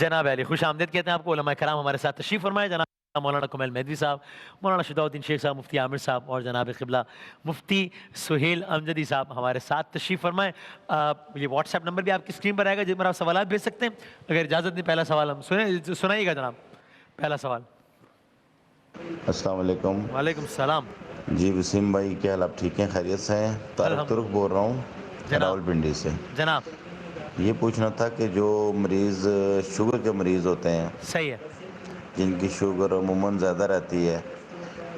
جناب علی خوش آمدید کہتے ہیں آپ کو. علماء کرام ہمارے ساتھ تشریف فرمائے. جناب مولانا کمیل مہدوی صاحب, مولانا شجاعالدین شیخ صاحب, مفتی عامر صاحب اور جناب قبلہ مفتی سہیل امجدی صاحب ہمارے ساتھ تشریف فرمائیں. یہ واٹس ایپ نمبر بھی آپ کی اسکرین پر آئے گا جس پر آپ سوالات بھیج سکتے ہیں. اگر اجازت دیں پہلا سوال ہم سنائیے گا جناب. پہلا سوال. السلام علیکم. وعلیکم السلام. جی وسیم بھائی کیا حال, آپ ٹھیک ہیں, خیریت سے ہیں؟ طارق ترک بول رہا ہوں راول پنڈی سے. جناب یہ پوچھنا تھا کہ جو مریض شوگر کے مریض ہوتے ہیں, صحیح ہے, جن کی شوگر عموماً زیادہ رہتی ہے,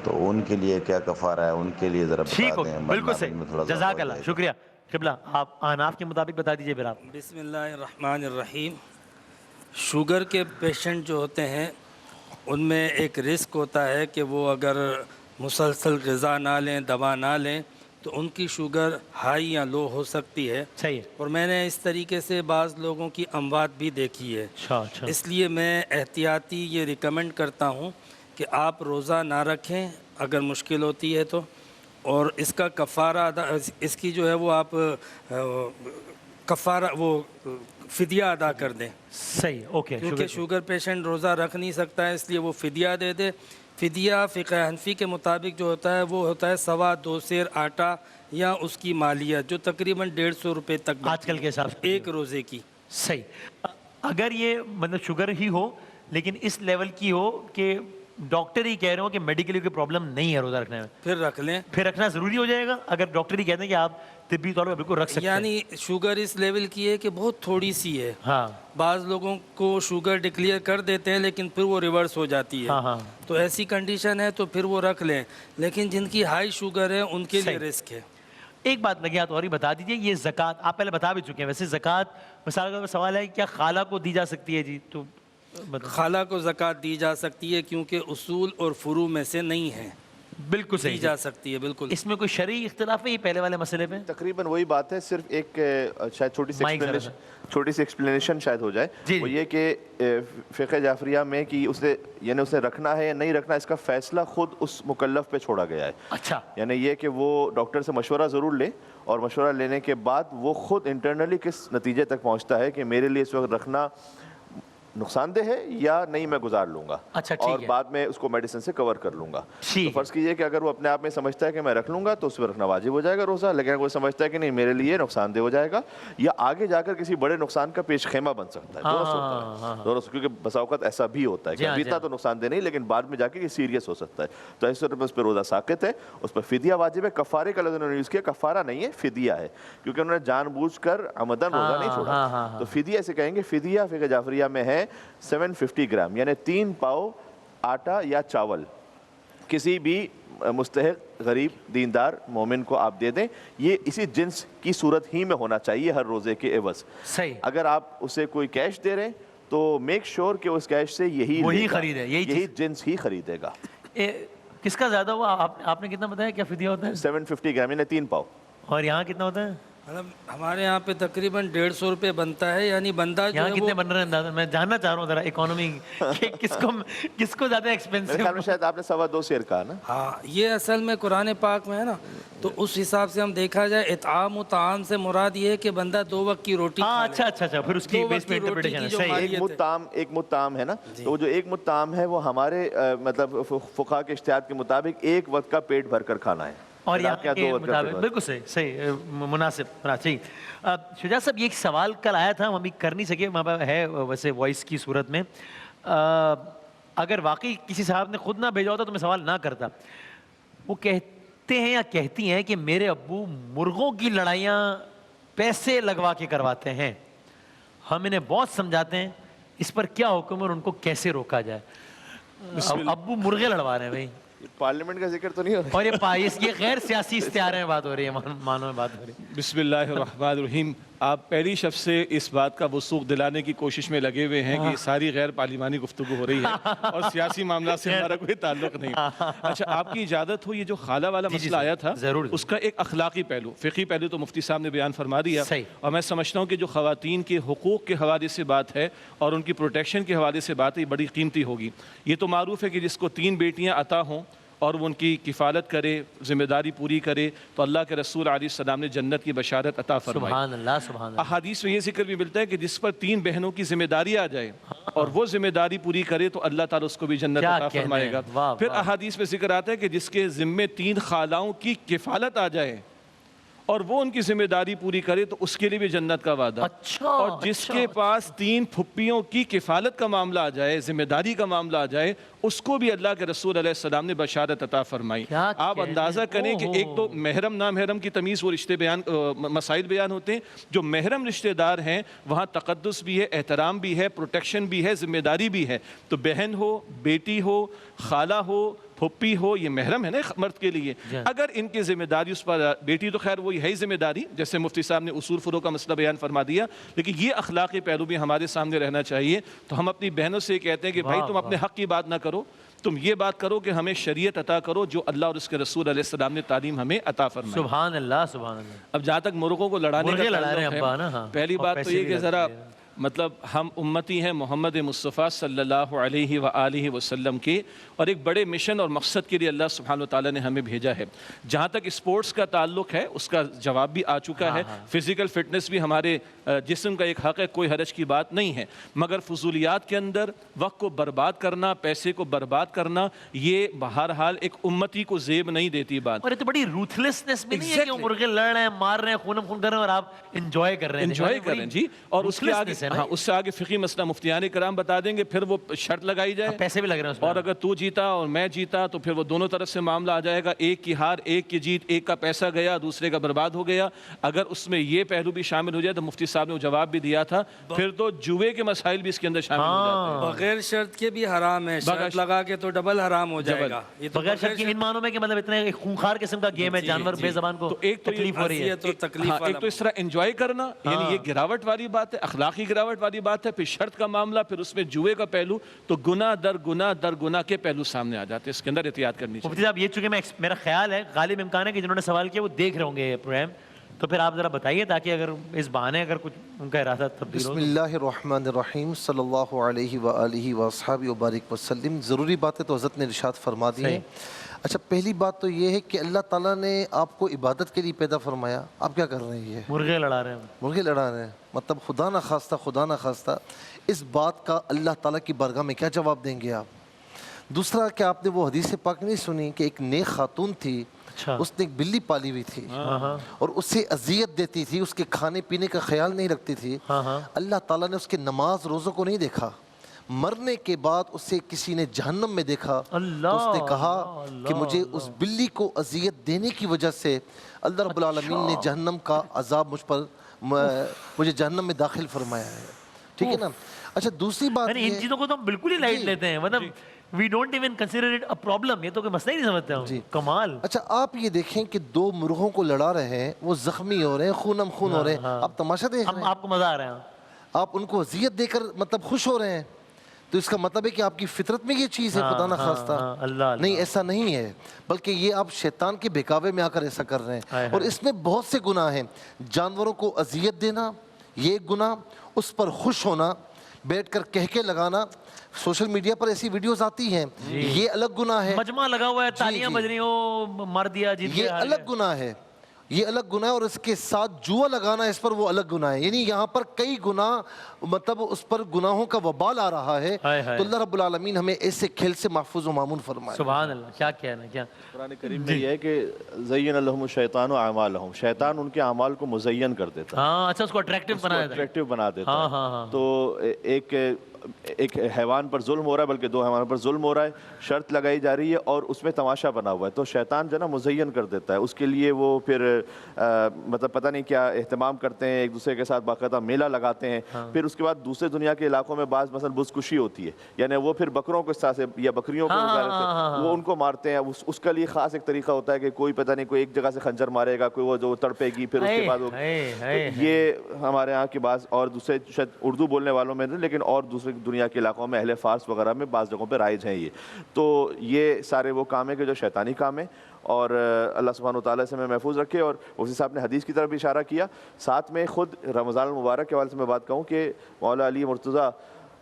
تو ان کے لیے کیا کفارہ ہے, ان کے لیے ذرا بتا ٹھیک ہو دیں. بالکل صحیح, جزاک اللہ, شکریہ. قبلہ آپ احناف کے مطابق بتا دیجئے پھر آپ. بسم اللہ الرحمن الرحیم. شوگر کے پیشنٹ جو ہوتے ہیں ان میں ایک رسک ہوتا ہے کہ وہ اگر مسلسل غذا نہ لیں, دوا نہ لیں, تو ان کی شوگر ہائی یا لو ہو سکتی ہے. صحیح ہے. اور میں نے اس طریقے سے بعض لوگوں کی اموات بھی دیکھی ہے. اس لیے میں احتیاطی یہ ریکمنڈ کرتا ہوں کہ آپ روزہ نہ رکھیں اگر مشکل ہوتی ہے تو, اور اس کا کفارہ اس کی جو ہے وہ آپ کفارہ وہ فدیہ ادا کر دیں. صحیح, اوکے. کیونکہ شوگر پیشنٹ روزہ رکھ نہیں سکتا ہے, اس لیے وہ فدیہ دے دے. فدیہ فقہ حنفی کے مطابق جو ہوتا ہے وہ ہوتا ہے 2.25 سیر آٹا یا اس کی مالیت, جو تقریباً 150 روپے تک آج کل کے حساب سے ایک روزے کی. صحیح. اگر یہ مطلب شوگر ہی ہو لیکن اس لیول کی ہو کہ ڈاکٹر ہی کہہ رہے ہو کہ میڈیکلی کوئی پرابلم نہیں ہے روزہ رکھنے میں, پھر رکھ لیں. پھر رکھنا ضروری ہو جائے گا اگر ڈاکٹر ہی کہتے ہیں کہ آپ طبی طور پر بالکل رکھ سکتے ہیں. یعنی شوگر اس لیول کی ہے کہ بہت تھوڑی سی ہے. ہاں, بعض لوگوں کو شوگر ڈکلیئر کر دیتے ہیں لیکن پھر وہ ریورس ہو جاتی ہے. ہاں, تو ایسی کنڈیشن ہے تو پھر وہ رکھ لیں, لیکن جن کی ہائی شوگر ہے ان کے لیے رسک ہے. ایک بات لگی ہاتھ اور ہی بتا دیجئے, یہ زکوٰۃ آپ پہلے بتا بھی چکے ہیں, ویسے زکوٰۃ مثال کا سوال ہے کیا خالہ کو دی جا سکتی ہے؟ جی تو خالہ کو زکوٰۃ دی جا سکتی ہے کیونکہ اصول اور فروع میں سے نہیں ہے. بالکل صحیح, دی جا سکتی ہے بالکل. اس میں کوئی شرعی اختلاف ہے یہ پہلے والے مسئلے پہ؟ تقریباً وہی بات ہے, صرف ایک شاید چھوٹی سی ایکسپلینیشن شاید ہو جائے. وہ یہ کہ فقہ جعفریہ میں کہ اس نے رکھنا ہے یا نہیں رکھنا, اس کا فیصلہ خود اس مکلف پہ چھوڑا گیا ہے. اچھا, یعنی یہ کہ وہ ڈاکٹر سے مشورہ ضرور لے, اور مشورہ لینے کے بعد وہ خود انٹرنلی کس نتیجے تک پہنچتا ہے کہ میرے لیے اس وقت رکھنا نقصان دہ ہے یا نہیں, میں گزار لوں گا. اچھا, اور بعد میں اس کو میڈیسن سے کور کر لوں گا. تو فرض کیجئے کہ اگر وہ اپنے آپ میں سمجھتا ہے کہ میں رکھ لوں گا تو اس پہ رکھنا واجب ہو جائے گا روزہ, لیکن اگر وہ سمجھتا ہے کہ نہیں میرے لیے نقصان دہ ہو جائے گا یا آگے جا کر کسی بڑے نقصان کا پیش خیمہ بن سکتا ہے, درست ہوتا ہے درست, کیونکہ بسا اوقات ایسا بھی ہوتا ہے کہ ابھی تک تو نقصان دہ نہیں لیکن بعد میں جا کے یہ سیریس ہو سکتا ہے. تو اس طرح اس پہ روزہ ساقط ہے, اس پر فدیہ واجب ہے. کفارے کا لفظ انہوں نے یوز کیا, کفارہ نہیں ہے فدیہ ہے, کیونکہ انہوں نے جان بوجھ کر عمدن روزہ نہیں چھوڑا. تو فدیہ سے کہیں گے, فدیہ فقہ جعفریہ میں ہے 750 گرام, یعنی 3 پاؤ آٹا یا چاول کسی بھی مستحق غریب دیندار مومن کو آپ دے دیں. یہ اسی جنس کی صورت ہی میں ہونا چاہیے ہر روزے کے عوض. صحیح. اگر آپ اسے کوئی کیش دے رہے ہیں تو میک شور کہ اس کیش سے یہی خریدے, یہی جنس ہی خریدے گا. کس کا زیادہ ہوا آپ نے کتنا بتایا کیا فدیہ ہوتا ہے؟ 750 گرام یعنی 3 پاؤ. اور یہاں کتنا ہوتا ہے؟ ہمارے یہاں پہ تقریباً 150 روپے بنتا ہے. یعنی بندہ یہاں کتنے بن رہے ہیں اندازہ میں جاننا چاہ رہا ہوں ذرا, اکانومی کس کو زیادہ ایکسپینسو؟ شاید آپ نے 2.25 سیر کہا نا. ہاں, یہ اصل میں قرآن پاک میں ہے نا, تو اس حساب سے ہم دیکھا جائے اطعام و طعام سے مراد یہ ہے کہ بندہ 2 وقت کی روٹی. ہاں اچھا, پھر اس کی بیس پہ انٹرپریٹیشن ہے. صحیح. ایک مد طعام ہے نا, تو وہ جو ایک مد طعام ہے وہ ہمارے مطلب فقہاء کے اجتہاد کے مطابق ایک وقت کا پیٹ بھر کر کھانا ہے. اور یہاں کے مطابق بالکل صحیح مناسب. صحیح. شجاع صاحب یہ ایک سوال کل آیا تھا, ہم ابھی کر نہیں سکے, وہاں پہ ہے ویسے وائس کی صورت میں. اگر واقعی کسی صاحب نے خود نہ بھیجا ہوتا تو میں سوال نہ کرتا. وہ کہتے ہیں یا کہتی ہیں کہ میرے ابو مرغوں کی لڑائیاں پیسے لگوا کے کرواتے ہیں, ہم انہیں بہت سمجھاتے ہیں, اس پر کیا حکم ہے اور ان کو کیسے روکا جائے؟ ابو مرغے لڑوا رہے ہیں بھائی, پارلیمنٹ کا ذکر تو نہیں ہو رہا, اور یہ غیر سیاسی اشتہار میں بات ہو رہی ہے, مانو میں بات ہو رہی ہے. بسم اللہ الرحمن الرحیم. آپ پہلی شب سے اس بات کا وثوق دلانے کی کوشش میں لگے ہوئے ہیں کہ یہ ساری غیر پارلیمانی گفتگو ہو رہی ہے اور سیاسی معاملات سے ہمارا کوئی تعلق نہیں. اچھا, آپ کی اجازت ہو, یہ جو خالہ والا مسئلہ آیا تھا اس کا ایک اخلاقی پہلو, فقہی پہلو تو مفتی صاحب نے بیان فرما دیا, اور میں سمجھتا ہوں کہ جو خواتین کے حقوق کے حوالے سے بات ہے اور ان کی پروٹیکشن کے حوالے سے بات ہے, یہ بڑی قیمتی ہوگی. یہ تو معروف ہے کہ جس کو 3 بیٹیاں عطا ہوں اور وہ ان کی کفالت کرے، ذمہ داری پوری کرے، تو اللہ کے رسول علیہ السلام نے جنت کی بشارت عطا فرمائی۔ سبحان اللہ سبحان اللہ۔ احادیث میں یہ ذکر بھی ملتا ہے کہ جس پر 3 بہنوں کی ذمہ داری آ جائے اور وہ ذمہ داری پوری کرے تو اللہ تعالیٰ اس کو بھی جنت عطا فرمائے گا۔ پھر احادیث میں ذکر آتا ہے کہ جس کے ذمے 3 خالاؤں کی کفالت آ جائے اور وہ ان کی ذمہ داری پوری کرے تو اس کے لیے بھی جنت کا وعدہ۔ اور جس کے پاس 3 پھپھیوں کی کفالت کا معاملہ آ جائے، ذمہ داری کا معاملہ آ جائے، اس کو بھی اللہ کے رسول علیہ السلام نے بشارت عطا فرمائی۔ آپ اندازہ کریں کہ ایک تو محرم نامحرم کی تمیز، وہ رشتے مسائل بیان ہوتے ہیں۔ جو محرم رشتے دار ہیں وہاں تقدس بھی ہے، احترام بھی ہے، پروٹیکشن بھی ہے، ذمہ داری بھی ہے۔ تو بہن ہو، بیٹی ہو، خالہ ہو، پھپھی ہو، یہ محرم ہے نا مرد کے لیے۔ اگر ان کی ذمہ داری اس پر، بیٹی تو خیر وہی ہے ہی ذمہ داری، جیسے مفتی صاحب نے اصول فروع کا مسئلہ بیان فرما دیا، لیکن یہ اخلاقی پہلو بھی ہمارے سامنے رہنا چاہیے۔ تو ہم اپنی بہنوں سے کہتے ہیں کہ بھائی تم اپنے حق کی بات نہ کرو، تم یہ بات کرو کہ ہمیں شریعت عطا کرو جو اللہ اور اس کے رسول علیہ السلام نے تعلیم ہمیں عطا فرمائی۔ سبحان اللہ سبحان اللہ۔ اب جہاں تک مرغوں کو لڑانے کا تعلق ہے، پہلی بات تو یہ کہ ذرا مطلب ہم امتی ہیں محمد مصطفیٰ صلی اللہ علیہ وآلہ وسلم کے، اور ایک بڑے مشن اور مقصد کے لیے اللہ سبحانہ وتعالیٰ نے ہمیں بھیجا ہے۔ جہاں تک اسپورٹس کا تعلق ہے اس کا جواب بھی آ چکا ہے۔ فزیکل فٹنس بھی ہمارے جسم کا ایک حق ہے، کوئی حرج کی بات نہیں ہے، مگر فضولیات کے اندر وقت کو برباد کرنا، پیسے کو برباد کرنا، یہ بہرحال ایک امتی کو زیب نہیں دیتی بات۔ اور یہ تو بڑی روتھلیسنس بھی نہیں ہے کہ وہ مرغے لڑ رہے ہیں، مار رہے ہیں، خون کر رہے ہیں اور آپ انجوائے کر رہے ہیں۔ انجوائے کر رہے ہیں جی، اور اس کے آگے اس سے آگے فقہی مسئلہ مفتیان کرام بتا دیں گے، پھر وہ شرط لگائی جائے، پیسے بھی لگ رہے ہیں اس میں، اور اگر تو جیتا اور میں جیتا تو پھر وہ دونوں طرف سے معاملہ آ جائے گا، ایک کی ہار، ایک کی جیت، ایک کا پیسہ گیا، دوسرے کا برباد ہو گیا۔ اگر اس میں یہ پہلو بھی شامل ہو جائے تو مفتی صاحب نے جواب بھی دیا تھا، پھر تو جوئے کے مسائل بھی اس کے اندر شامل ہو جاتے ہیں۔ بغیر شرط کے بھی حرام ہے، شرط لگا کے تو ڈبل حرام ہو جائے گا۔ بغیر شرط کے ان معنوں میں کہ مطلب اتنے خونخوار قسم کا گیم ہے، جانور بے زبان کو تکلیف ہو رہی ہے۔ ایک تو اس طرح انجوائے کرنا، یعنی یہ گراوٹ والی بات ہے، اخلاقی گراوٹ والی بات ہے، پھر شرط کا معاملہ، پھر اس میں جوئے کا پہلو، تو گناہ در گناہ کے پہلو سامنے آ جاتے ہیں۔ اس کے اندر احتیاط کرنی چاہیے۔ مفتی صاحب یہ چونکہ میرا خیال ہے غالب امکان ہے کہ جنہوں نے سوال کیا وہ دیکھ رہے ہوں گے یہ پروگرام، تو پھر آپ ذرا بتائیے تاکہ اگر اس بہانے اگر کچھ ان کا ارادہ تبدیل ہو۔ بسم اللہ الرحمن الرحیم، صلی اللہ علیہ وآلہ وصحبہ وبارک وسلم۔ ضروری باتیں تو حضرت نے ارشاد فرما دی ہیں۔ اچھا، پہلی بات تو یہ ہے کہ اللہ تعالیٰ نے آپ کو عبادت کے لیے پیدا فرمایا، آپ کیا کر رہے ہیں؟ یہ مرغے لڑا رہے ہیں، مرغے لڑا رہے ہیں، مطلب خدا نہ خواستہ اس بات کا اللہ تعالیٰ کی بارگاہ میں کیا جواب دیں گے آپ؟ دوسرا کہ آپ نے وہ حدیث پاک نہیں سنی کہ ایک نیک خاتون تھی، اس نے ایک بلی پالی ہوئی تھی اور اسے اذیت دیتی تھی، اس کے کھانے پینے کا خیال نہیں رکھتی تھی۔ اللہ تعالیٰ نے اس کے نماز روزوں کو نہیں دیکھا، مرنے کے بعد اسے کسی نے جہنم میں دیکھا تو اس نے کہا کہ مجھے اس بلی کو اذیت دینے کی وجہ سے اللہ رب العالمین نے جہنم کا عذاب مجھے جہنم میں داخل فرمایا ہے۔ ٹھیک ہے نا؟ اچھا، دوسری بات ان چیزوں کو تو ہم بالکل ہی لائٹ لیتے ہیں، مطلب we don't even consider it a problem، یہ تو کوئی مسئلہ ہی نہیں سمجھتے ہوں۔ کمال۔ اچھا، آپ یہ دیکھیں کہ 2 مرغوں کو لڑا رہے ہیں، وہ زخمی ہو رہے ہیں، خونم خون ہو رہے ہیں، آپ تماشا دیکھ رہے ہیں، آپ کو مزہ آ رہا ہے، آپ ان کو اذیت دے کر مطلب خوش ہو رہے ہیں، تو اس کا مطلب ہے کہ آپ کی فطرت میں یہ چیز ہے، خدا نہ خواستہ۔ نہیں، ایسا نہیں ہے، بلکہ یہ آپ شیطان کے بہکاوے میں آ کر ایسا کر رہے ہیں، اور اس میں بہت سے گناہ ہیں۔ جانوروں کو اذیت دینا یہ ایک گناہ، اس پر خوش ہونا، بیٹھ کر کہکے لگانا، سوشل میڈیا پر ایسی ویڈیوز آتی ہیں، یہ الگ گناہ ہے۔ مجمع لگا ہوا ہے، تالیاں بج رہی ہوں، مار دیا جیت گیا، یہ الگ گناہ ہے، یہ الگ گناہ ہے، اور اس کے ساتھ جوا لگانا اس پر وہ الگ گناہ ہے۔ یعنی یہاں پر کئی گناہ، مطلب اس پر گناہوں کا وبال آ رہا ہے، تو اللہ رب العالمین ہمیں ایسے کھیل سے محفوظ و مامون فرمائے۔ سبحان اللہ، کیا کہنا، کیا قرآن کریم میں یہ ہے کہ زین لہم الشیطان اعمالہم، شیطان ان کے اعمال کو مزین کر دیتا ہے۔ ہاں، اچھا، اس کو اٹریکٹیو بنا دیتا ہے۔ تو ایک حیوان پر ظلم ہو رہا ہے، بلکہ 2 حیوانوں پر ظلم ہو رہا ہے، شرط لگائی جا رہی ہے اور اس میں تماشا بنا ہوا ہے، تو شیطان جو ہے نا مزین کر دیتا ہے، اس کے لیے وہ پھر مطلب پتہ نہیں کیا اہتمام کرتے ہیں، ایک دوسرے کے ساتھ باقاعدہ میلہ لگاتے ہیں۔ پھر اس کے بعد دوسرے دنیا کے علاقوں میں بعض مثلا بزکشی ہوتی ہے، یعنی وہ پھر بکروں کو اس طرح سے یا بکریوں کو وہ ان کو مارتے ہیں، اس کا لیے خاص ایک طریقہ ہوتا ہے کہ کوئی پتہ نہیں کوئی ایک جگہ سے خنجر مارے گا، کوئی وہ جو تڑپے گی، پھر اس کے بعد یہ ہمارے یہاں کے بعض اور دوسرے شاید اردو بولنے والوں میں نہیں، لیکن اور دوسرے دنیا کے علاقوں میں اہل فارس وغیرہ میں بعض جگہوں پہ رائج ہیں یہ۔ تو یہ سارے وہ کام ہیں کہ جو شیطانی کام ہیں، اور اللہ سبحانہ وتعالیٰ سے ہمیں محفوظ رکھے۔ اور مفتی صاحب نے حدیث کی طرف بھی اشارہ کیا، ساتھ میں خود رمضان المبارک کے حوالے سے میں بات کہوں کہ مولا علی مرتضیٰ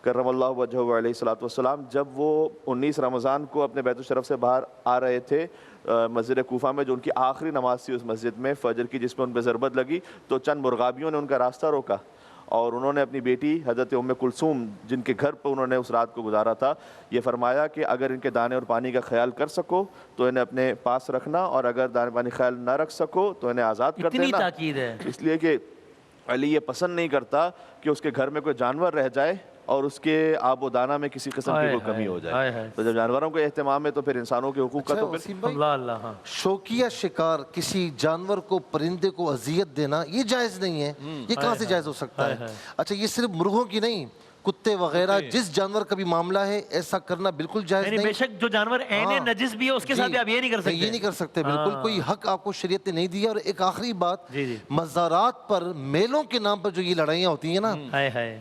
کرم اللہ وجہہ علیہ الصلوۃ والسلام جب وہ 19 رمضان کو اپنے بیت الشرف سے باہر آ رہے تھے مسجد کوفہ میں، جو ان کی آخری نماز تھی اس مسجد میں فجر کی، جس میں ان پہ ضربت لگی، تو چند مرغابیوں نے ان کا راستہ روکا اور انہوں نے اپنی بیٹی حضرت ام کلثوم جن کے گھر پہ انہوں نے اس رات کو گزارا تھا، یہ فرمایا کہ اگر ان کے دانے اور پانی کا خیال کر سکو تو انہیں اپنے پاس رکھنا، اور اگر دانے پانی خیال نہ رکھ سکو تو انہیں آزاد کر دینا۔ اتنی تاکید ہے، اس لیے کہ علی یہ پسند نہیں کرتا کہ اس کے گھر میں کوئی جانور رہ جائے اور اس کے آب و دانہ میں کسی قسم کی کوئی کمی ہو جائے۔ تو جب جانوروں کا اہتمام ہے تو پھر انسانوں کے حقوق کا تو پھر اللہ اللہ۔ ہاں شوقیہ شکار کسی جانور کو، پرندے کو اذیت دینا یہ جائز نہیں ہے، یہ کہاں سے جائز ہو سکتا ہے؟ اچھا یہ صرف مرغوں کی نہیں، کتے وغیرہ جس جانور کا بھی معاملہ ہے ایسا کرنا بالکل جائز نہیں۔ بے شک جو جانور عین نجس بھی ہے اس کے ساتھ بھی آپ یہ نہیں کر سکتے، یہ نہیں کر سکتے، بالکل کوئی حق آپ کو شریعت نے نہیں دیا۔ اور ایک آخری بات، مزارات پر میلوں کے نام پر جو یہ لڑائیاں ہوتی ہیں نا،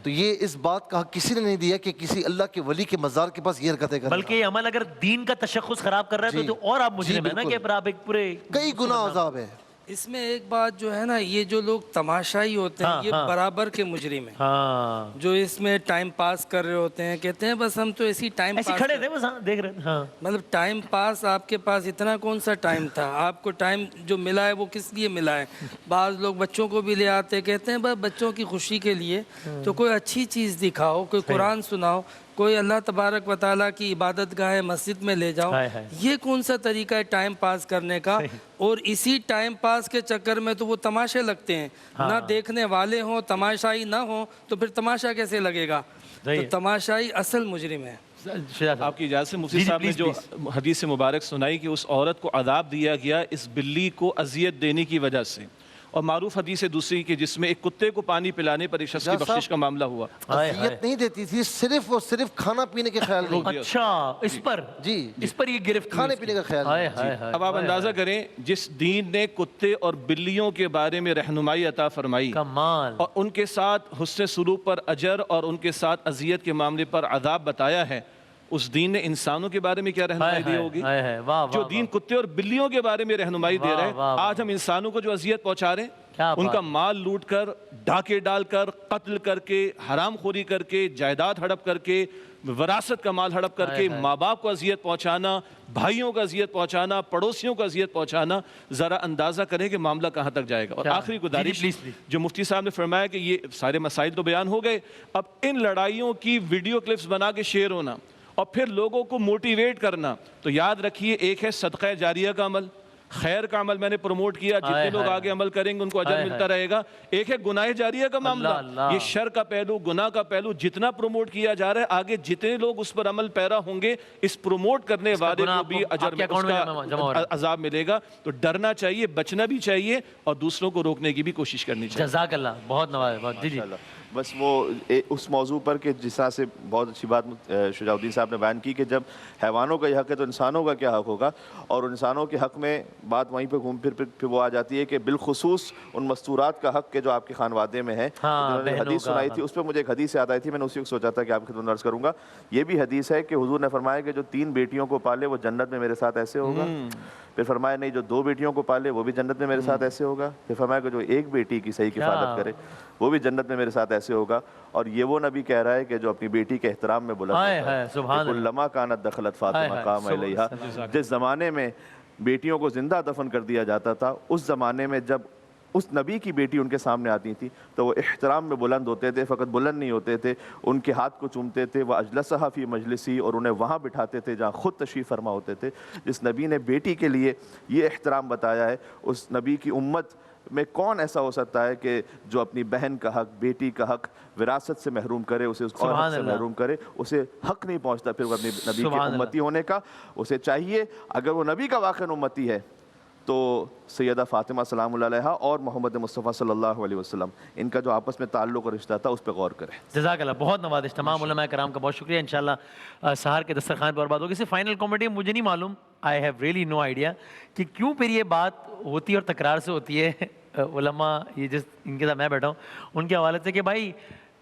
تو یہ اس بات کا حق کسی نے نہیں دیا کہ کسی اللہ کے ولی کے مزار کے پاس یہ حرکتیں کریں، بلکہ یہ عمل اگر دین کا تشخص خراب کر رہا ہے تو اور آپ مجرم ہیں نا، کہ پھر آپ ایک پورے کئی گناہ عذاب ہے۔ اس میں ایک بات جو ہے نا، یہ جو لوگ تماشائی ہوتے ہیں یہ برابر کے مجرم ہیں، جو اس میں ٹائم پاس کر رہے ہوتے ہیں، کہتے ہیں بس ہم تو اسی ٹائم ایسے کھڑے تھے بس دیکھ رہے تھے، مطلب ٹائم پاس آپ کے پاس اتنا کون سا ٹائم تھا؟ آپ کو ٹائم جو ملا ہے وہ کس لیے ملا ہے؟ بعض لوگ بچوں کو بھی لے آتے، کہتے ہیں بس بچوں کی خوشی کے لیے، تو کوئی اچھی چیز دکھاؤ، کوئی قرآن سناؤ، کوئی اللہ تبارک و تعالیٰ کی عبادت گاہ مسجد میں لے جاؤ۔ یہ کون سا طریقہ ہے ٹائم پاس کرنے کا؟ اور اسی ٹائم پاس کے چکر میں تو وہ تماشے لگتے ہیں، نہ دیکھنے والے ہوں، تماشائی نہ ہوں تو پھر تماشا کیسے لگے گا؟ تو تماشائی اصل مجرم ہے۔ آپ کی اجازت سے مفتی صاحب نے جو حدیث مبارک سنائی کہ اس عورت کو عذاب دیا گیا اس بلی کو اذیت دینے کی وجہ سے، اور معروف حدیث ہے دوسری کہ جس میں ایک کتے کو پانی پلانے پر ایک شخص کی بخشش کا معاملہ ہوا۔ اذیت نہیں دیتی تھی، صرف اور صرف کھانا پینے کے خیال نہیں۔ اچھا اس پر، جی اس پر یہ گرفت کھانے پینے کا خیال نہیں۔ اب آپ اندازہ کریں جس دین نے کتے اور بلیوں کے بارے میں رہنمائی عطا فرمائی کمال، اور ان کے ساتھ حسن سلوک پر اجر اور ان کے ساتھ اذیت کے معاملے پر عذاب بتایا ہے، اس دین نے انسانوں کے بارے میں کیا رہنمائی دی ہوگی؟ جو دین کتے اور بلیوں کے بارے میں رہنمائی دے رہے ہیں، آج ہم انسانوں کو جو اذیت پہنچا رہے ہیں، ان کا مال لوٹ کر، ڈاکے ڈال کر، قتل کر کے، حرام خوری کر کے، جائیداد ہڑپ کر کے، وراثت کا مال ہڑپ کر کے، ماں باپ کو اذیت پہنچانا، بھائیوں کو اذیت پہنچانا، پڑوسیوں کو اذیت پہنچانا، ذرا اندازہ کریں کہ معاملہ کہاں تک جائے گا۔ اور آخری گزارش جو مفتی صاحب نے فرمایا کہ یہ سارے مسائل تو بیان ہو گئے، اب ان لڑائیوں کی ویڈیو کلپس بنا کے شیئر ہونا اور پھر لوگوں کو موٹیویٹ کرنا، تو یاد رکھیے ایک ہے صدقہ جاریہ کا عمل، خیر کا عمل میں نے پروموٹ کیا، جتنے لوگ آگے عمل کریں گے ان کو اجر ملتا رہے گا۔ ایک ہے گناہ جاریہ کا معاملہ، یہ شر کا پہلو، گناہ کا پہلو جتنا پروموٹ کیا جا رہا ہے، آگے جتنے لوگ اس پر عمل پیرا ہوں گے اس پروموٹ کرنے والے کو بھی اجر میں اس کا عذاب ملے گا۔ تو ڈرنا چاہیے، بچنا بھی چاہیے اور دوسروں کو روکنے کی بھی کوشش کرنی چاہیے۔ جزاک اللہ، بہت نواز۔ جی جی بس وہ اس موضوع پر کہ جس طرح سے بہت اچھی بات شجاع الدین صاحب نے بیان کی کہ جب حیوانوں کا یہ حق ہے تو انسانوں کا کیا حق ہوگا، اور انسانوں کے حق میں بات وہیں پہ گھوم پھر وہ آ جاتی ہے کہ بالخصوص ان مستورات کا حق کے جو آپ کے خانوادے میں ہے۔ انہوں نے حدیث سنائی تھی، اس پہ مجھے ایک حدیث یاد آئی تھی، میں نے اسی وقت سوچا تھا کہ آپ کی خدمت عرض کروں گا۔ یہ بھی حدیث ہے کہ حضور نے فرمایا کہ جو 3 بیٹیوں کو پالے وہ جنت میں میرے ساتھ ایسے ہوگا، پھر فرمایا نہیں جو 2 بیٹیوں کو پالے وہ بھی جنت میں میرے ساتھ ایسے ہوگا، پھر فرمایا کہ جو 1 بیٹی کی صحیح کفالت کرے وہ بھی جنت میں میرے ساتھ ایسے ہوگا۔ اور یہ وہ نبی کہہ رہا ہے کہ جو اپنی بیٹی کے احترام میں بلند ہوتا ہے، کلما کانت دخلت فاطمہ قام الیہا، جس زمانے میں بیٹیوں کو زندہ دفن کر دیا جاتا تھا، اس زمانے میں جب اس نبی کی بیٹی ان کے سامنے آتی تھی تو وہ احترام میں بلند ہوتے تھے، فقط بلند نہیں ہوتے تھے، ان کے ہاتھ کو چومتے تھے، وہ اجلسہا فی مجلسی، اور انہیں وہاں بٹھاتے تھے جہاں خود تشریف فرما ہوتے تھے۔ جس نبی نے بیٹی کے لیے یہ احترام بتایا ہے، اس نبی کی امت میں کون ایسا ہو سکتا ہے کہ جو اپنی بہن کا حق، بیٹی کا حق وراثت سے محروم کرے، اسے اس اور حق سے محروم کرے، اسے حق نہیں پہنچتا پھر وہ اپنی نبی کے امتی ہونے کا۔ اسے چاہیے اگر وہ نبی کا واقعی امتی ہے تو سیدہ فاطمہ سلام اللہ علیہا اور محمد مصطفیٰ صلی اللہ علیہ وسلم ان کا جو آپس میں تعلق اور رشتہ تھا اس پہ غور کریں۔ جزاک اللہ، بہت نوازش، تمام علماء کرام کا بہت شکریہ۔ انشاءاللہ سحر کے دسترخوان پر بات ہوگی۔ صرف فائنل کامنٹ مجھے نہیں معلوم، I have really no idea کہ کیوں پھر یہ بات ہوتی ہے اور تکرار سے ہوتی ہے۔ علماء یہ جس ان کے ساتھ میں بیٹھا ہوں ان کے حوالے سے کہ بھائی